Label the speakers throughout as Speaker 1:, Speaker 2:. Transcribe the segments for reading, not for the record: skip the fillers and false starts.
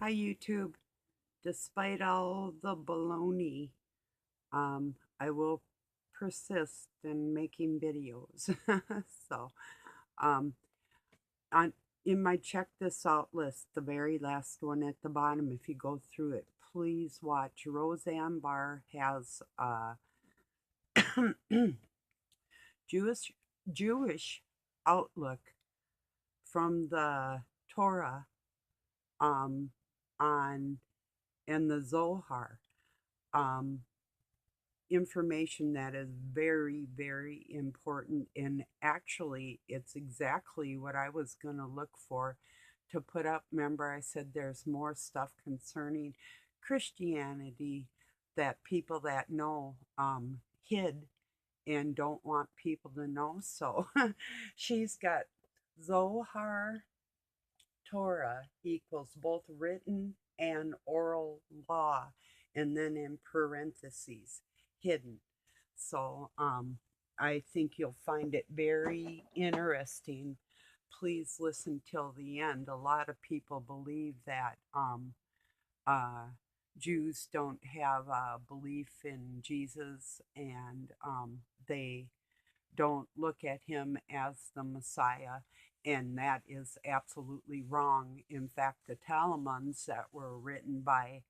Speaker 1: Hi, YouTube. Despite all the baloney, I will persist in making videos. so, um, on in my check this out list, the very last one at the bottom, if you go through it, please watch. Roseanne Barr has Jewish Jewish outlook from the Torah um, on and the Zohar. Um, Information that is very, very important. And actually, it's exactly what I was going to look for to put up. Remember, I said there's more stuff concerning Christianity that people that know hid and don't want people to know. So she's got Zohar Torah equals both written and oral law, and then in parentheses, hidden. So I think you'll find it very interesting. Please listen till the end. A lot of people believe that uh, Jews don't have a belief in Jesus, and they don't look at him as the Messiah, and that is absolutely wrong. In fact, the Talmuds that were written by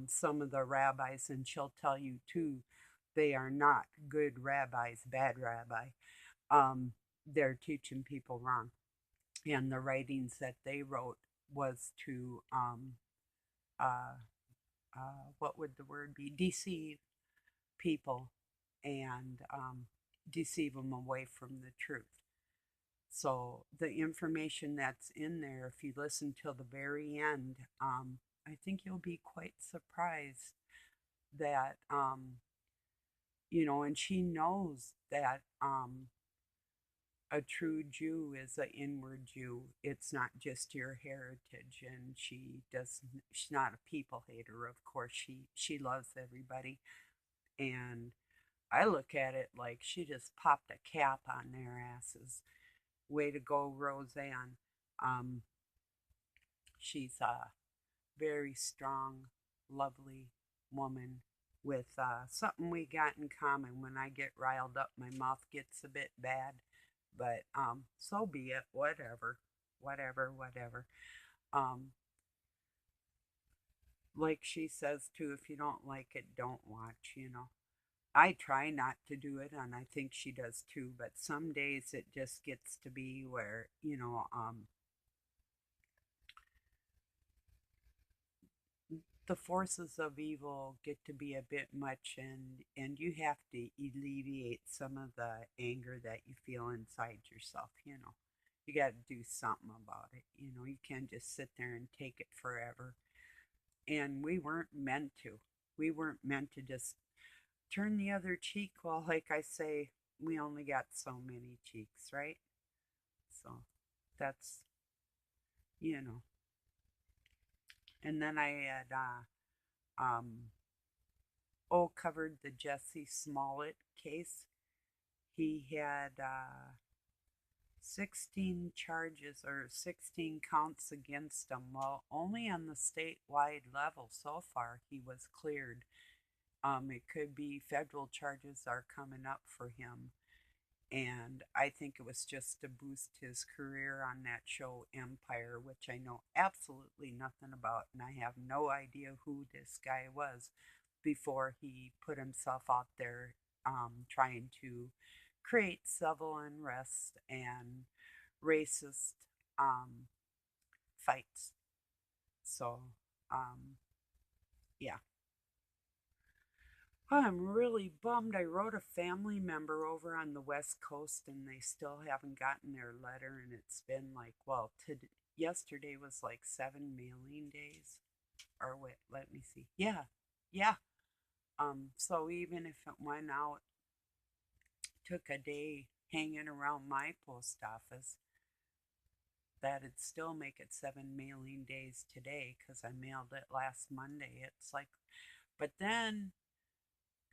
Speaker 1: some of the rabbis, and she'll tell you too, they are not good rabbis, bad rabbi. They're teaching people wrong. And the writings that they wrote was to, uh, what would the word be? Deceive people and deceive them away from the truth. So the information that's in there, if you listen till the very end, I think you'll be quite surprised that, and she knows that a true Jew is an inward Jew. It's not just your heritage, and she's not a people hater. Of course, she loves everybody, and I look at it like she just popped a cap on their asses. Way to go, Roseanne. Um, she's a very strong, lovely woman with something we got in common. When I get riled up, my mouth gets a bit bad, but so be it. Whatever, whatever, whatever. Um, like she says too, if you don't like it, don't watch. I try not to do it, and I think she does too, but some days it just gets to be where, the forces of evil get to be a bit much, and you have to alleviate some of the anger that you feel inside yourself. You got to do something about it. You can't just sit there and take it forever. And we weren't meant to. We weren't meant to just turn the other cheek. Well, like I say, we only got so many cheeks, right? So that's, you know and then I had covered the Jesse Smollett case. He had 16 charges or 16 counts against him. Well, only on the statewide level so far he was cleared. It could be federal charges are coming up for him. And I think it was just to boost his career on that show Empire, which I know absolutely nothing about, and I have no idea who this guy was before he put himself out there trying to create civil unrest and racist um, fights. So, um, yeah. I'm really bummed. I wrote a family member over on the West Coast and they still haven't gotten their letter. And it's been like, well, yesterday was like 7 mailing days. Or wait, let me see. Yeah, yeah. So even if it went out, took a day hanging around my post office, that'd still make it 7 mailing days today because I mailed it last Monday. It's like, but then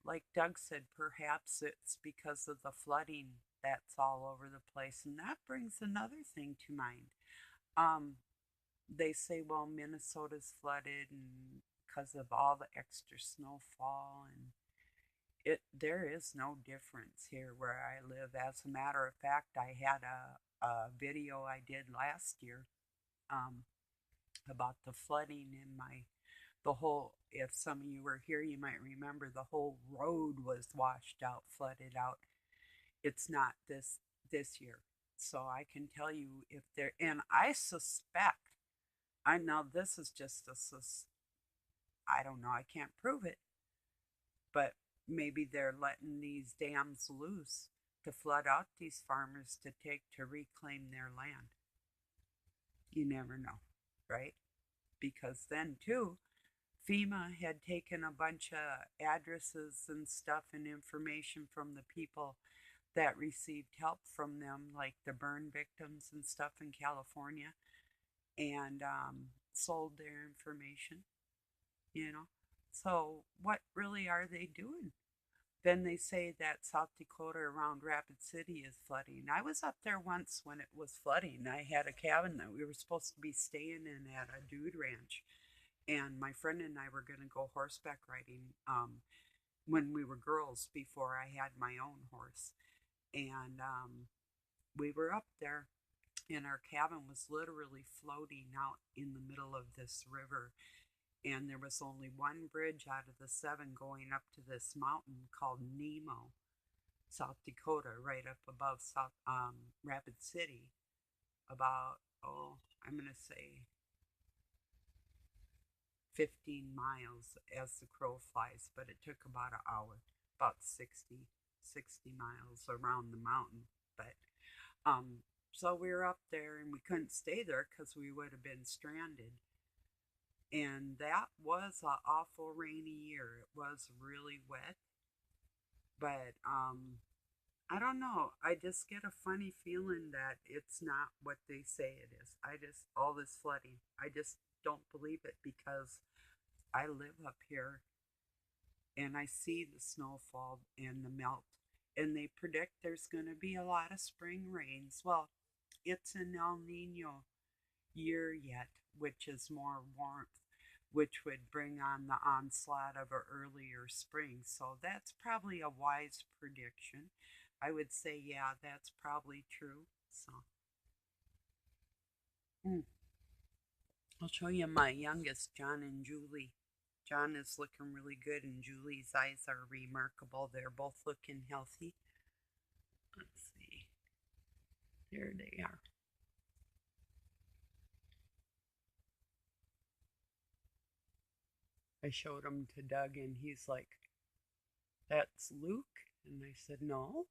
Speaker 1: like Doug said, perhaps it's because of the flooding that's all over the place. And that brings another thing to mind. Um, they say, well, Minnesota's flooded and because of all the extra snowfall, and there is no difference here where I live. As a matter of fact, I had a video I did last year um, about the flooding in the whole, if some of you were here, you might remember the whole road was washed out, flooded out. It's not this year. So I can tell you if there, and I suspect, I know this is just I don't know, I can't prove it, but maybe they're letting these dams loose to flood out these farmers to reclaim their land. You never know, right? Because then too, FEMA had taken a bunch of addresses and stuff and information from the people that received help from them, like the burn victims and stuff in California, and sold their information, you know. So, what really are they doing? Then they say that South Dakota around Rapid City is flooding. I was up there once when it was flooding. I had a cabin that we were supposed to be staying in at a dude ranch, and my friend and I were going to go horseback riding when we were girls before I had my own horse. And we were up there, and our cabin was literally floating out in the middle of this river. And there was only one bridge out of the 7 going up to this mountain called Nemo, South Dakota, right up above Rapid City. About, I'm going to say 15 miles as the crow flies, but it took about an hour, about 60 miles around the mountain. But so we were up there and we couldn't stay there because we would have been stranded. And that was an awful rainy year. It was really wet, but I don't know. I just get a funny feeling that it's not what they say it is. All this flooding, I just don't believe it because I live up here and I see the snowfall and the melt, and they predict there's going to be a lot of spring rains. Well, it's an El Nino year yet, which is more warmth, which would bring on the onslaught of an earlier spring. So that's probably a wise prediction. I would say, yeah, that's probably true. So, I'll show you my youngest, John and Julie. John is looking really good, and Julie's eyes are remarkable. They're both looking healthy. Let's see. There they are. I showed him to Doug, and he's like, "That's Luke?" And I said, "No."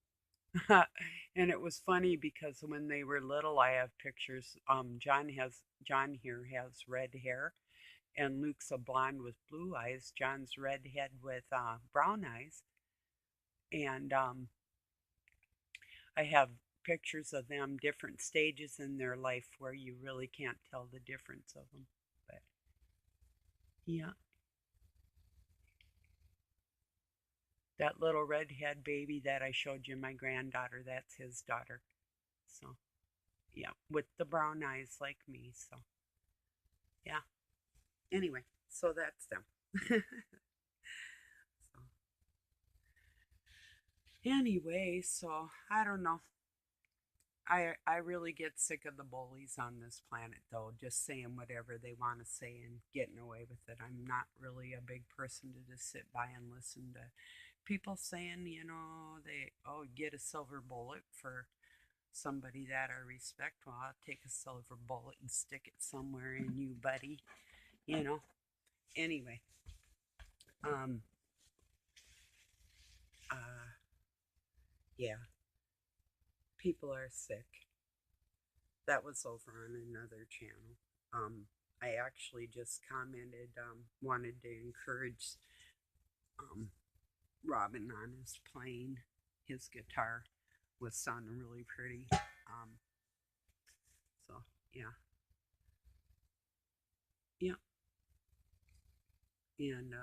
Speaker 1: And it was funny because when they were little, I have pictures. John here has red hair, and Luke's a blonde with blue eyes. John's redhead with brown eyes, and I have pictures of them different stages in their life where you really can't tell the difference of them. But yeah, that little redhead baby that I showed you, my granddaughter, that's his daughter. So yeah, with the brown eyes like me. So yeah. Anyway, so that's them. So anyway, so I don't know. I really get sick of the bullies on this planet, though, just saying whatever they want to say and getting away with it. I'm not really a big person to just sit by and listen to people saying, they, get a silver bullet for somebody that I respect. Well, I'll take a silver bullet and stick it somewhere in you, buddy. You know. Anyway, um, yeah, people are sick. That was over on another channel. I actually just commented, wanted to encourage um, Robin on his playing. His guitar was sounding really pretty. So, yeah. Yeah. And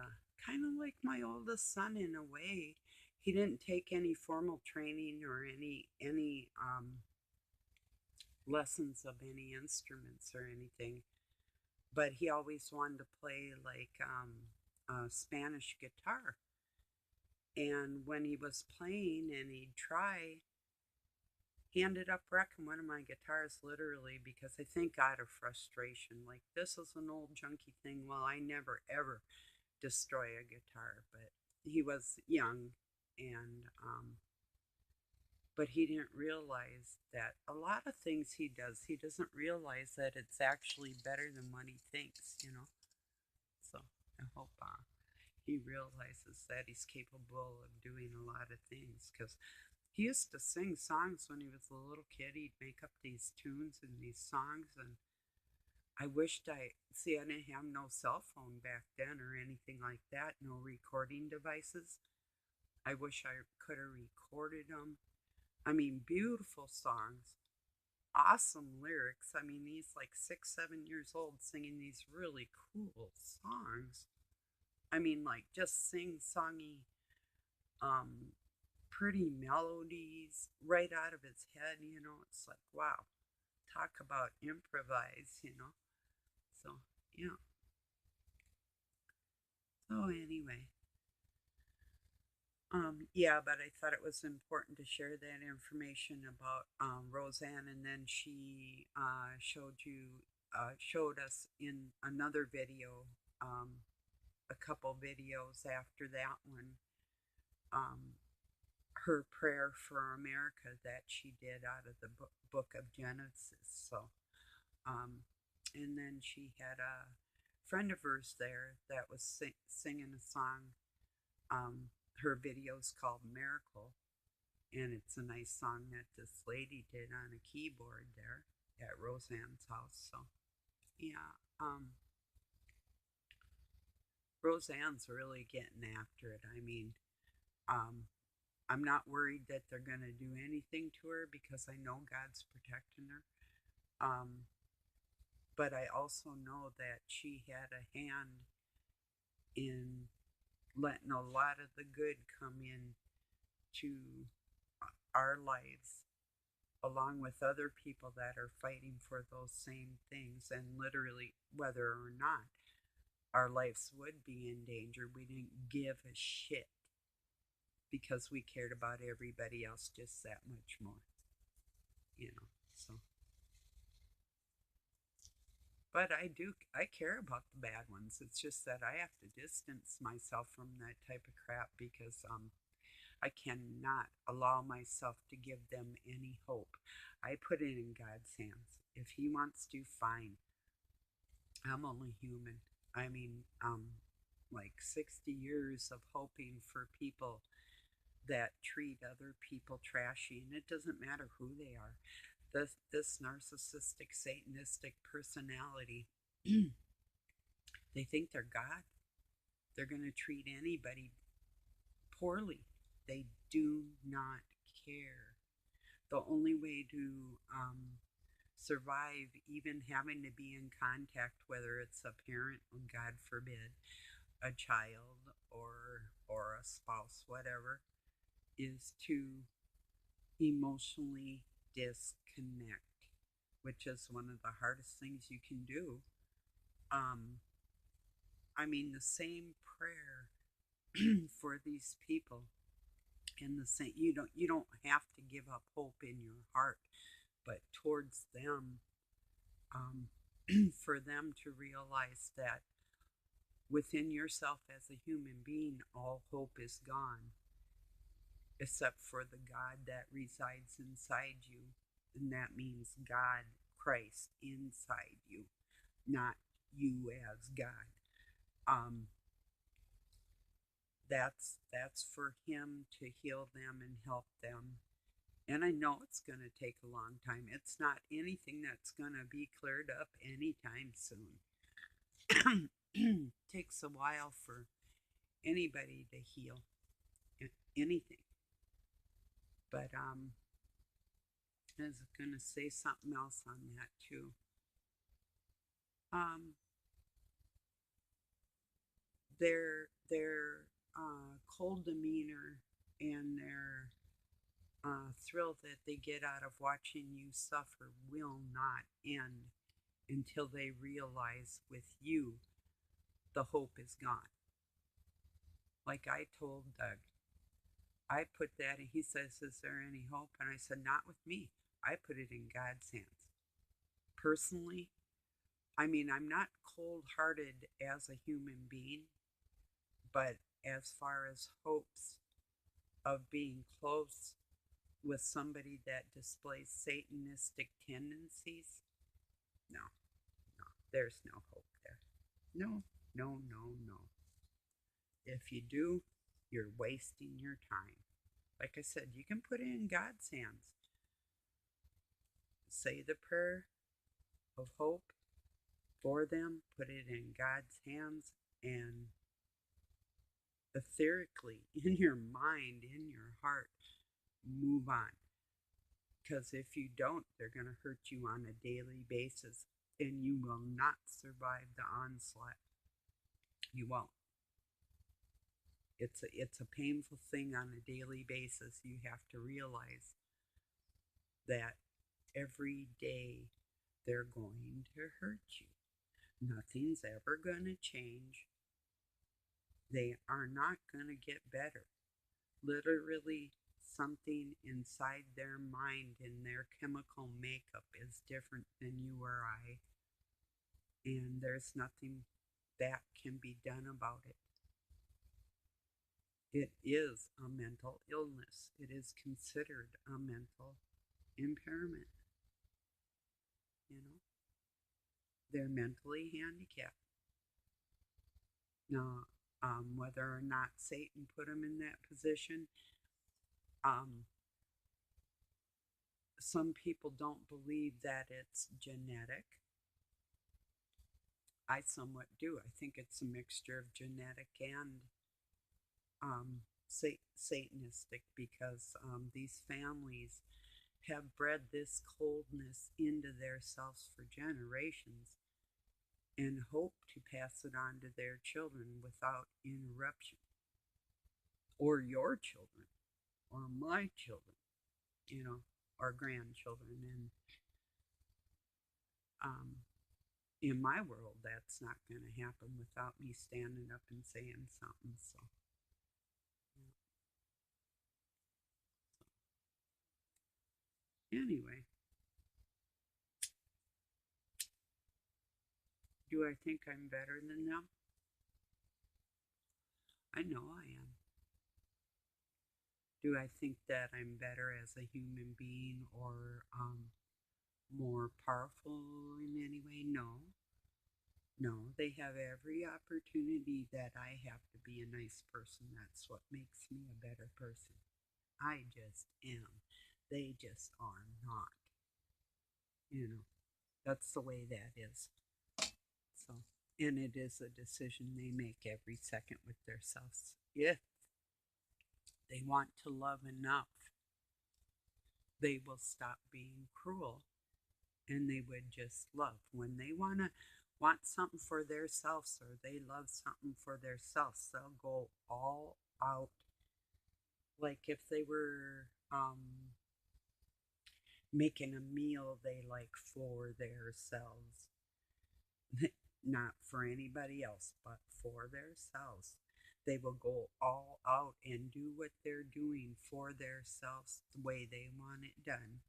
Speaker 1: kind of like my oldest son in a way. He didn't take any formal training or any lessons of any instruments or anything. but he always wanted to play like Spanish guitar. And when he was playing and he'd try, he ended up wrecking one of my guitars literally because I think out of frustration. Like, this is an old junky thing. Well, I never ever destroy a guitar, but he was young and but he didn't realize that a lot of things he doesn't realize that it's actually better than what he thinks. So I hope he realizes that he's capable of doing a lot of things, because he used to sing songs when he was a little kid. He'd make up these tunes and these songs, and I wished I didn't have no cell phone back then or anything like that, no recording devices. I wish I could have recorded them. I mean, beautiful songs, awesome lyrics. I mean, he's like 6, 7 years old singing these really cool songs. I mean, like, just sing-songy, um, pretty melodies right out of his head. It's like, wow, talk about improvise. So, yeah. So, anyway, yeah, but I thought it was important to share that information about Roseanne, and then she showed us in another video, a couple videos after that one, um, her prayer for America that she did out of the book of Genesis. So, um, and then she had a friend of hers there that was singing a song. Her video's called Miracle, and it's a nice song that this lady did on a keyboard there at Roseanne's house. So, yeah, Roseanne's really getting after it. I mean, um, I'm not worried that they're going to do anything to her because I know God's protecting her. But I also know that she had a hand in letting a lot of the good come in to our lives, along with other people that are fighting for those same things. And literally, whether or not our lives would be in danger, we didn't give a shit because we cared about everybody else just that much more. So, but I care about the bad ones. It's just that I have to distance myself from that type of crap because I cannot allow myself to give them any hope. I put it in God's hands. If He wants to, fine. I'm only human. I mean, like 60 years of hoping for people that treat other people trashy, and it doesn't matter who they are. This narcissistic, satanistic personality, they think they're God. They're going to treat anybody poorly. They do not care. The only way to survive, even having to be in contact, whether it's a parent, God forbid, a child, or a spouse, whatever, is to emotionally disconnect, which is one of the hardest things you can do. Um, I mean, the same prayer for these people, and the same, you don't have to give up hope in your heart, but towards them, um, for them to realize that within yourself as a human being, all hope is gone, except for the God that resides inside you. And that means God, Christ, inside you, not you as God. Um, that's for Him to heal them and help them. And I know it's going to take a long time. It's not anything that's going to be cleared up anytime soon. Takes a while for anybody to heal anything. But I was going to say something else on that too. Um, their cold demeanor and their thrill that they get out of watching you suffer will not end until they realize with you the hope is gone. Like I told Doug, I put that, and he says, "Is there any hope?" And I said, "Not with me. I put it in God's hands." Personally, I mean, I'm not cold hearted as a human being, but as far as hopes of being close with somebody that displays Satanistic tendencies, no, no, there's no hope there. No, no, no, no. If you do, you're wasting your time. Like I said, you can put it in God's hands. Say the prayer of hope for them, put it in God's hands, and etherically, in your mind, in your heart, move on. Because if you don't, they're going to hurt you on a daily basis, and you will not survive the onslaught. You won't. It's a painful thing on a daily basis. You have to realize that every day they're going to hurt you. Nothing's ever going to change. They are not going to get better. Literally, something inside their mind and their chemical makeup is different than you or I, and there's nothing that can be done about it. It is a mental illness. It is considered a mental impairment. You know, they're mentally handicapped. Now, whether or not Satan put them in that position, um, some people don't believe that it's genetic. I somewhat do. I think it's a mixture of genetic and Satanistic, because these families have bred this coldness into themselves for generations and hope to pass it on to their children without interruption, or your children, or my children, or grandchildren. And in my world, that's not going to happen without me standing up and saying something. So, anyway, do I think I'm better than them? I know I am. Do I think that I'm better as a human being, or more powerful in any way? No. No, they have every opportunity that I have to be a nice person. That's what makes me a better person. I just am. They just are not. You know, that's the way that is. So, and it is a decision they make every second with themselves. If they want to love enough, they will stop being cruel, and they would just love. When they want something for themselves, or they love something for themselves, they'll go all out. Like if they were making a meal they like for themselves, not for anybody else, but for themselves. They will go all out and do what they're doing for themselves the way they want it done.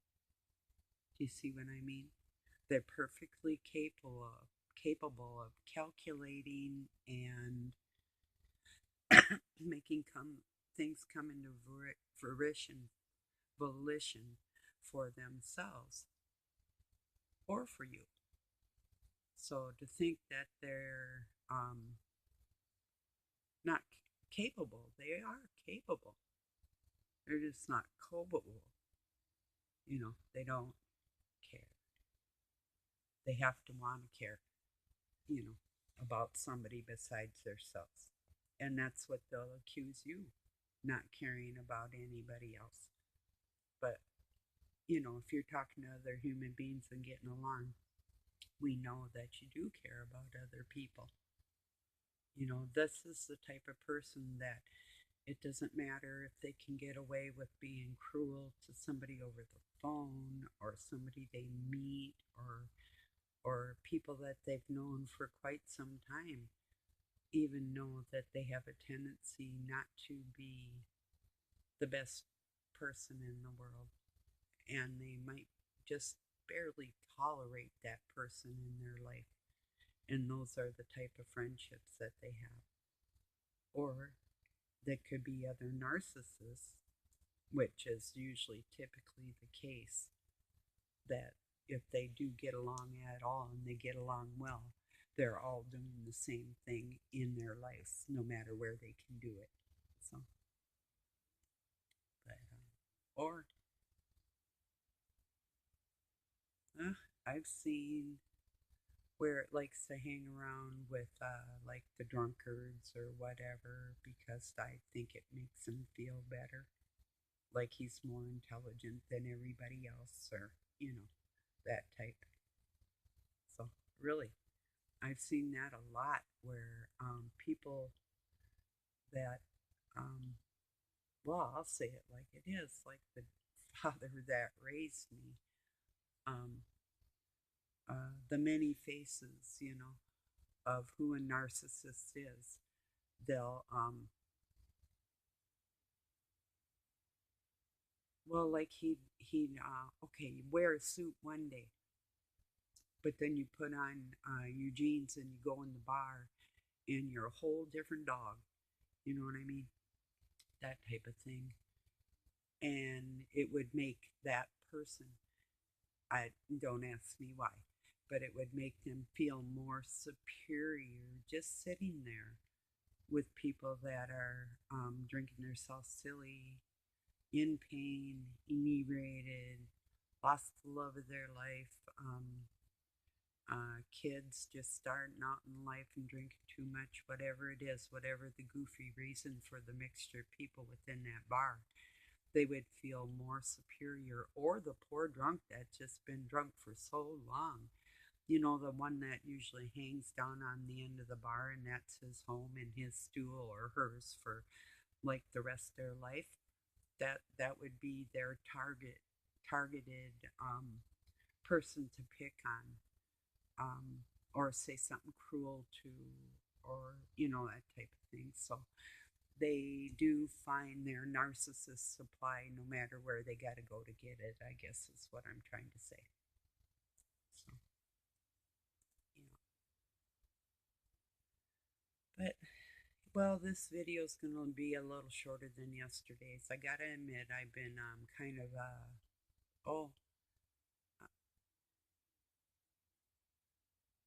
Speaker 1: Do you see what I mean? They're perfectly capable of calculating and making things come into volition for themselves or for you. So to think that they're not capable, they are capable. They're just not culpable. They don't care. They have to want to care, about somebody besides themselves. And that's what they'll accuse you, not caring about anybody else. But, if you're talking to other human beings and getting along, we know that you do care about other people. This is the type of person that it doesn't matter if they can get away with being cruel to somebody over the phone, or somebody they meet, or people that they've known for quite some time even know that they have a tendency not to be the best person in the world, and they might just barely tolerate that person in their life. And those are the type of friendships that they have. Or there could be other narcissists, which is usually typically the case, that if they do get along at all and they get along well, they're all doing the same thing in their lives, no matter where they can do it. So, but, or I've seen where it likes to hang around with like the drunkards or whatever because I think it makes him feel better, like he's more intelligent than everybody else, or that type. So really, I've seen that a lot where people that, um, well, I'll say it like it is, like the father that raised me, um, the many faces, of who a narcissist is. They'll, well, like okay, you wear a suit one day, but then you put on your jeans and you go in the bar and you're a whole different dog. You know what I mean? That type of thing. And it would make that person, I don't ask me why, but it would make them feel more superior just sitting there with people that are drinking themselves silly, in pain, inebriated, lost the love of their life, kids just starting out in life and drinking too much, whatever it is, whatever the goofy reason for the mixture of people within that bar, they would feel more superior. Or the poor drunk that's just been drunk for so long. The one that usually hangs down on the end of the bar and that's his home and his stool or hers for like the rest of their life. That would be their targeted person to pick on, or say something cruel to, or that type of thing. So they do find their narcissist supply no matter where they got to go to get it, I guess is what I'm trying to say. So, you know, but well, this video is going to be a little shorter than yesterday's. I gotta admit, I've been kind of oh uh,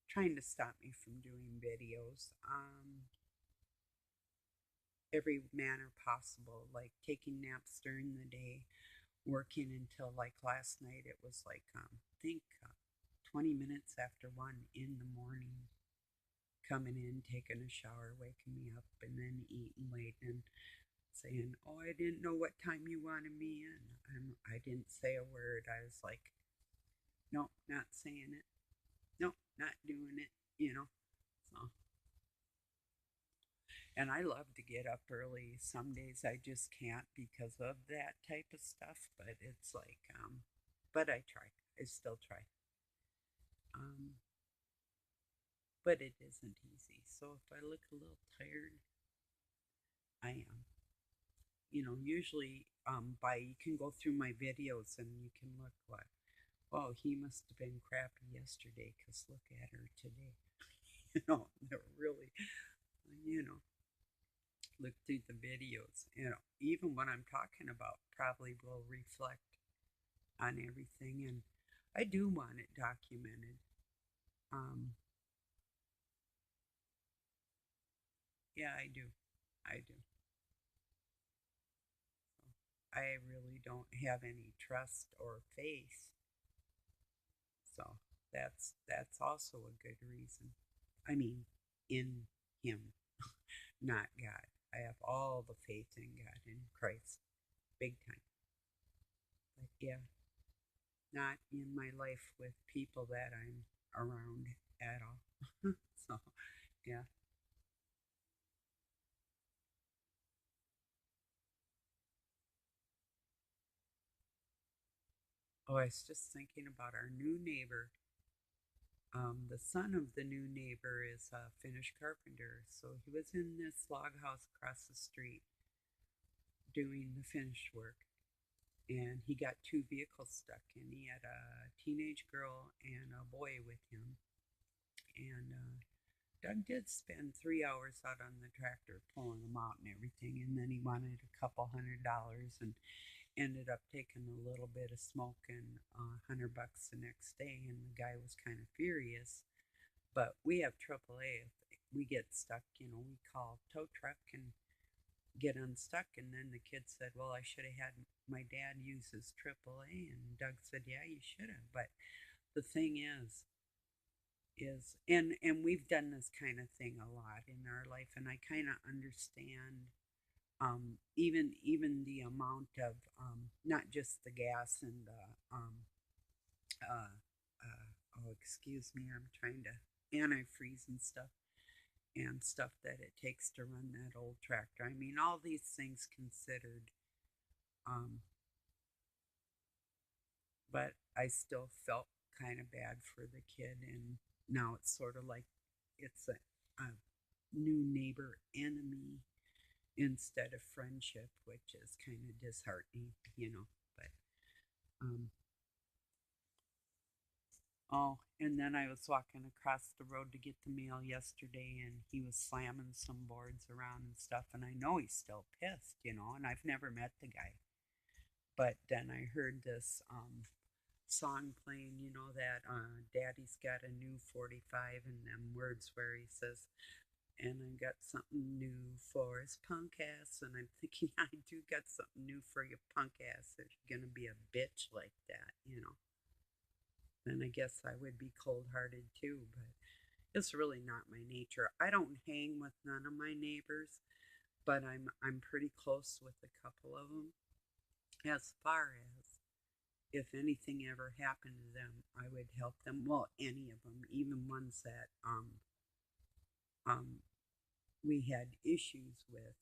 Speaker 1: trying to stop me from doing videos. Every manner possible, like taking naps during the day, working until like last night. It was like I think 20 minutes after 1 in the morning, coming in, taking a shower, waking me up, and then eating late and saying, "Oh, I didn't know what time you wanted me in." I didn't say a word. I was like, "No, not saying it. No, not doing it." So, and I love to get up early. Some days I just can't because of that type of stuff, but it's like, but I try. I still try. Um, but it isn't easy. So if I look a little tired, I am. Usually by you can go through my videos and you can look like, oh, he must have been crappy yesterday because look at her today. They're really, you know, look through the videos. Even what I'm talking about probably will reflect on everything. And I do want it documented. Um, yeah, I do. I do. So I really don't have any trust or faith. So that's also a good reason. I mean, in Him, not God. I have all the faith in God, in Christ, big time. But yeah, not in my life with people that I'm around at all. So yeah. Oh, I was just thinking about our new neighbor. The son of the new neighbor is a Finnish carpenter, so he was in this log house across the street doing the finished work, and he got two vehicles stuck, and he had a teenage girl and a boy with him, and Doug did spend 3 hours out on the tractor pulling them out and everything, and then he wanted a couple $100 and ended up taking a little bit of smoke and $100 the next day, and the guy was kind of furious. But we have AAA. If we get stuck, we call tow truck and get unstuck. And then the kid said, "Well, I should have had my dad use his AAA." And Doug said, "Yeah, you should have." But the thing is, and we've done this kind of thing a lot in our life, and I kind of understand even the amount of not just the gas and the uh, oh, excuse me, I'm trying to antifreeze and stuff that it takes to run that old tractor. I mean, all these things considered, um, but I still felt kind of bad for the kid, and now it's sort of like it's a new neighbor enemy instead of friendship, which is kind of disheartening. But um, oh, and then I was walking across the road to get the mail yesterday, and he was slamming some boards around and stuff. And I know he's still pissed, and I've never met the guy. But then I heard this song playing, that Daddy's got a new 45, and them words where he says, and I got something new for his punk ass. And I'm thinking, I do got something new for your punk ass if you're going to be a bitch like that. Then I guess I would be cold hearted too, but it's really not my nature. I don't hang with none of my neighbors, but I'm pretty close with a couple of them. As far as if anything ever happened to them, I would help them. Well, any of them, even ones that um we had issues with,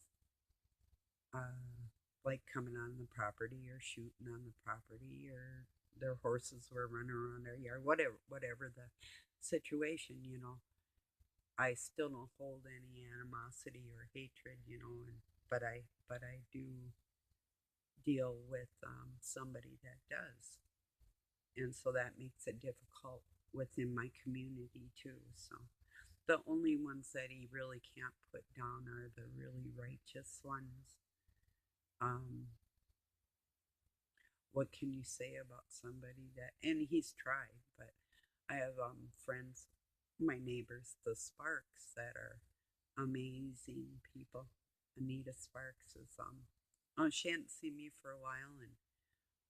Speaker 1: like coming on the property or shooting on the property, or their horses were running around their yard, whatever the situation. I still don't hold any animosity or hatred, but I do deal with somebody that does, and so that makes it difficult within my community too. So the only ones that he really can't put down are the really righteous ones. Um, what can you say about somebody that? And he's tried, but I have friends, my neighbors, the Sparks, that are amazing people. Anita Sparks is oh, she hadn't seen me for a while, and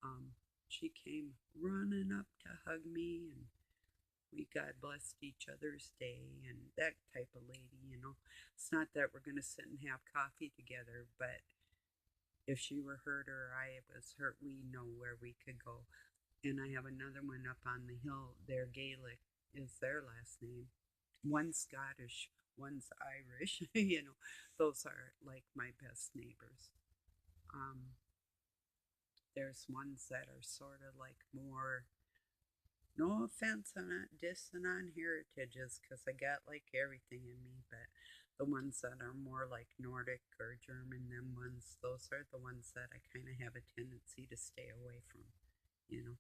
Speaker 1: um she came running up to hug me, and we God blessed each other's day, and that type of lady. It's not that we're gonna sit and have coffee together, but if she were hurt or I was hurt, we know where we could go. And I have another one up on the hill. Their Gaelic is their last name. One's Scottish, one's Irish. Those are like my best neighbors. Um, there's ones that are sort of like more, no offense, I'm not dissing on heritages because I got like everything in me, but the ones that are more like Nordic or German, them ones, those are the ones that I kind of have a tendency to stay away from, you know.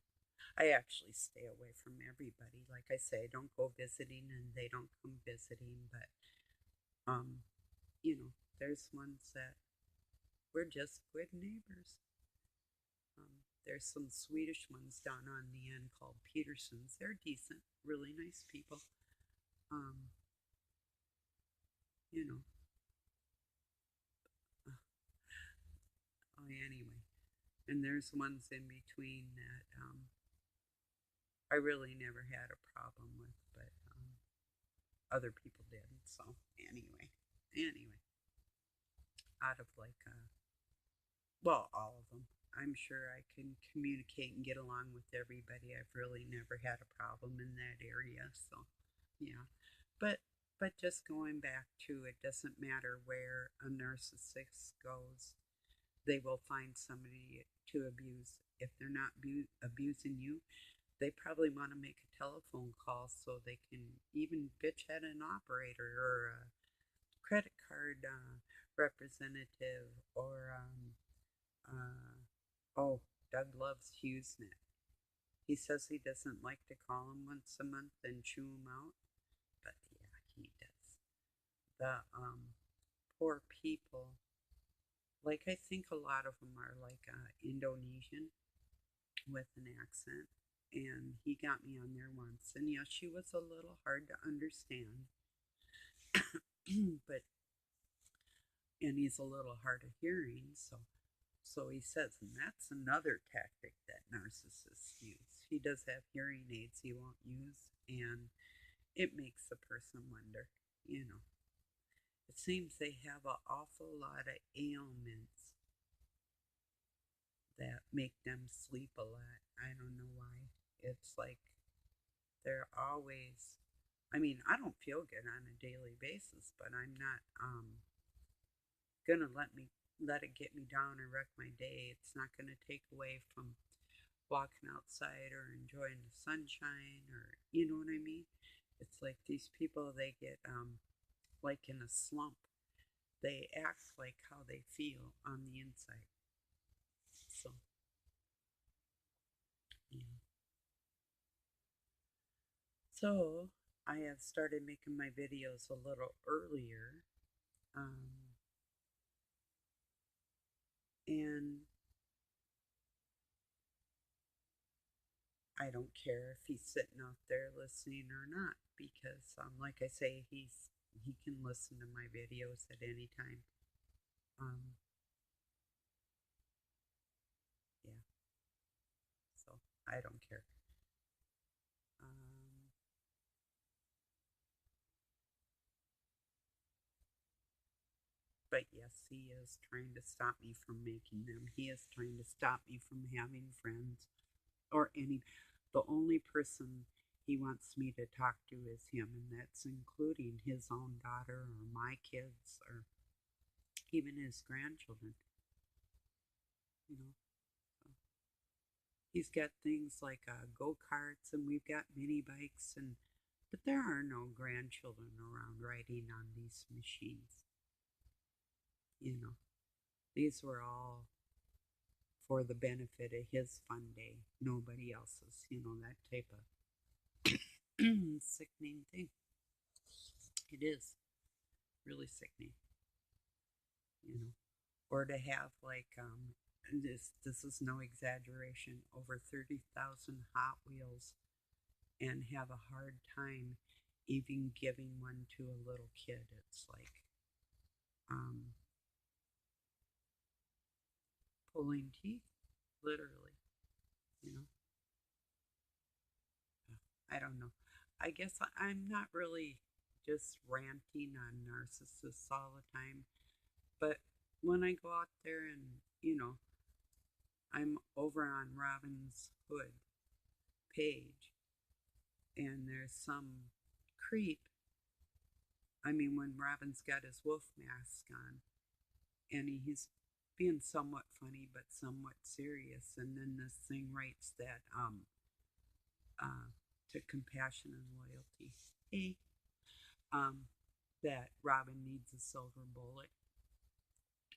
Speaker 1: I actually stay away from everybody. Like I say, I don't go visiting and they don't come visiting, but um, there's ones that we're just good neighbors. There's some Swedish ones down on the end called Petersons. They're decent, really nice people. Um, you know. Oh, anyway, and there's ones in between that I really never had a problem with, but other people did. So anyway, out of like well, all of them. I'm sure I can communicate and get along with everybody. I've really never had a problem in that area. So, yeah. But just going back to, it doesn't matter where a narcissist goes, they will find somebody to abuse. If they're not abusing you, they probably want to make a telephone call so they can even bitch at an operator or a credit card representative or oh, Doug loves HughesNet. He says he doesn't like to call him once a month and chew him out, but yeah, he does. The poor people, like I think a lot of them are like Indonesian with an accent, and he got me on there once, and yeah, she was a little hard to understand, but and he's a little hard of hearing, so he says, and that's another tactic that narcissists use. He does have hearing aids he won't use, and it makes the person wonder, you know. It seems they have an awful lot of ailments that make them sleep a lot. I don't know why. It's like they're always, I mean, I don't feel good on a daily basis, but I'm not gonna let it get me down or wreck my day. It's not gonna take away from walking outside or enjoying the sunshine, or you know what I mean. It's like these people, they get like in a slump. They act like how they feel on the inside. So yeah. So I have started making my videos a little earlier. Um, and I don't care if he's sitting out there listening or not, because like I say, he can listen to my videos at any time. Um, yeah, so I don't care. Um, but yes, he is trying to stop me from making them. He is trying to stop me from having friends or any. The only person he wants me to talk to is him, and that's including his own daughter or my kids or even his grandchildren. You know, so he's got things like go karts, and we've got mini bikes, and but there are no grandchildren around riding on these machines. You know, these were all for the benefit of his fun day, nobody else's. You know, that type of sickening thing. It is really sickening. You know, or to have like this is no exaggeration, over 30,000 Hot Wheels and have a hard time even giving one to a little kid. It's like um, pulling teeth, literally. You know, I don't know. I guess I'm not really just ranting on narcissists all the time, but when I go out there and, you know, I'm over on Robin's Hood page and there's some creep. I mean, when Robin's got his wolf mask on and he's being somewhat funny but somewhat serious, and then this thing writes that uh, to compassion and loyalty, hey, um, that Robin needs a silver bullet.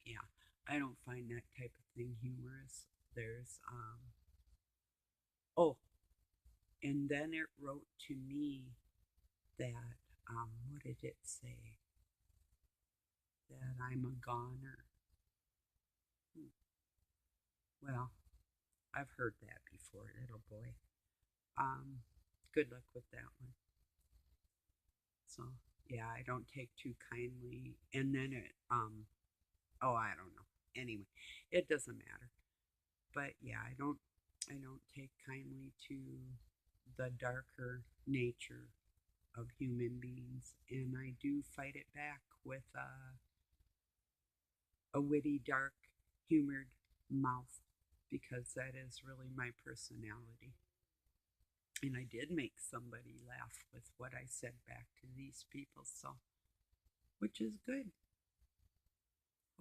Speaker 1: Yeah, I don't find that type of thing humorous. There's oh, and then it wrote to me that what did it say? That I'm a goner. Hmm. Well, I've heard that before, little boy. Um, Good luck with that one. So yeah, I don't take too kindly. And then it oh, I don't know. Anyway, it doesn't matter. But yeah, I don't take kindly to the darker nature of human beings, and I do fight it back with a witty, dark, humored mouth, because that is really my personality. And I did make somebody laugh with what I said back to these people, so which is good.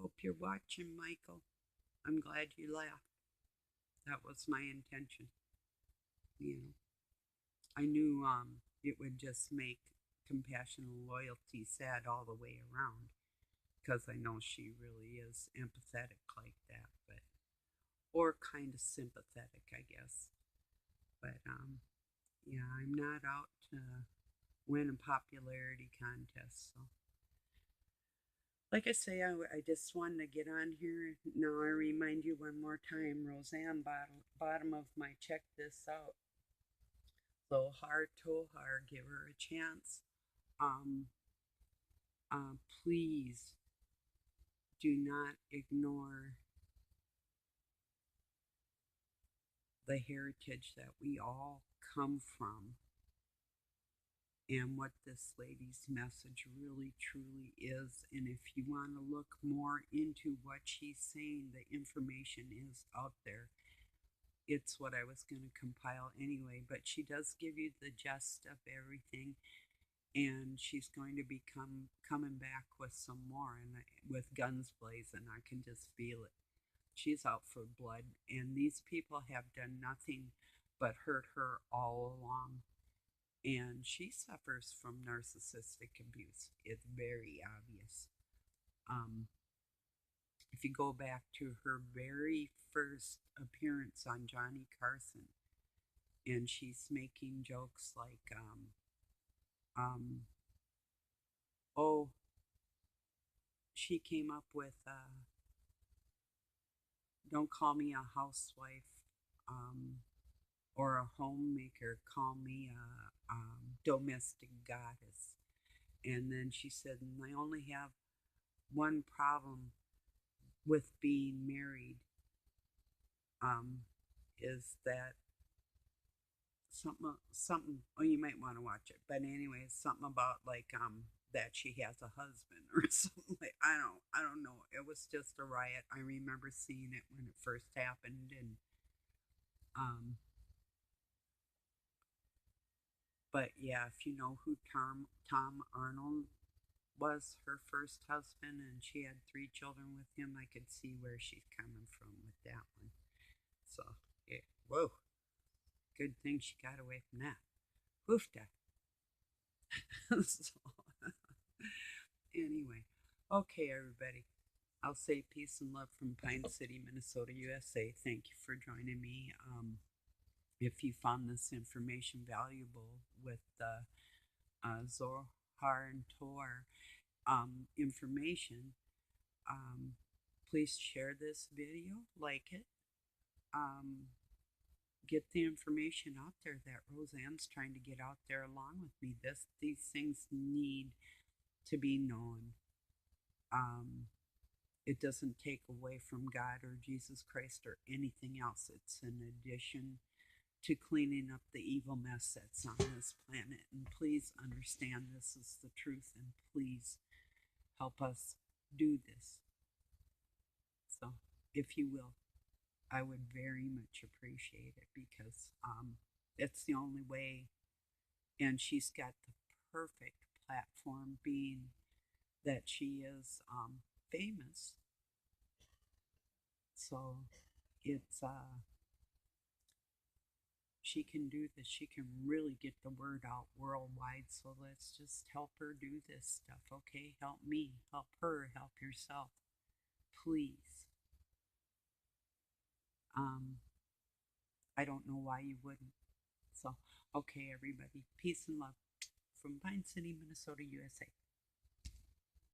Speaker 1: Hope you're watching, Michael. I'm glad you laughed. That was my intention, you know. I knew it would just make Compassion and Loyalty sad all the way around because I know she really is empathetic like that, but or kind of sympathetic, I guess. But yeah, I'm not out to win a popularity contest, so like I say, I just wanted to get on here. Now I remind you one more time, Roseanne, bottom of my check this out. Zohar Tohar, give her a chance. Um, please do not ignore the heritage that we all come from and what this lady's message really truly is. And if you want to look more into what she's saying, the information is out there. It's what I was going to compile anyway, but she does give you the gist of everything, and she's going to be coming back with some more, and with guns blazing. I can just feel it. She's out for blood, and these people have done nothing but hurt her all along. And she suffers from narcissistic abuse. It's very obvious. Um, if you go back to her very first appearance on Johnny Carson, and she's making jokes like, um, oh, she came up with, don't call me a housewife, or a homemaker, call me a domestic goddess. And then she said, and I only have one problem with being married, um, is that something. Oh, you might want to watch it, but anyway, it's something about like that she has a husband or something. Like, I don't know. It was just a riot. I remember seeing it when it first happened, and um, but yeah, if you know who Tom Arnold was, her first husband, and she had 3 children with him, I could see where she's coming from with that one. So yeah, whoa, good thing she got away from that. Hoofda. So anyway, okay, everybody. I'll say peace and love from Pine City, Minnesota, USA. Thank you for joining me. If you found this information valuable with the Zohar and Tor information, please share this video, like it, um, get the information out there that Roseanne's trying to get out there along with me. These things need to be known. It doesn't take away from God or Jesus Christ or anything else. It's an addition to cleaning up the evil mess that's on this planet. And please understand this is the truth, and please help us do this. So, if you will, I would very much appreciate it because it's the only way. And she's got the perfect platform, being that she is famous. So it's she can do this. She can really get the word out worldwide. So let's just help her do this stuff. Okay, help me, help her, help yourself, please. I don't know why you wouldn't. So, okay, everybody, peace and love from Pine City, Minnesota, USA.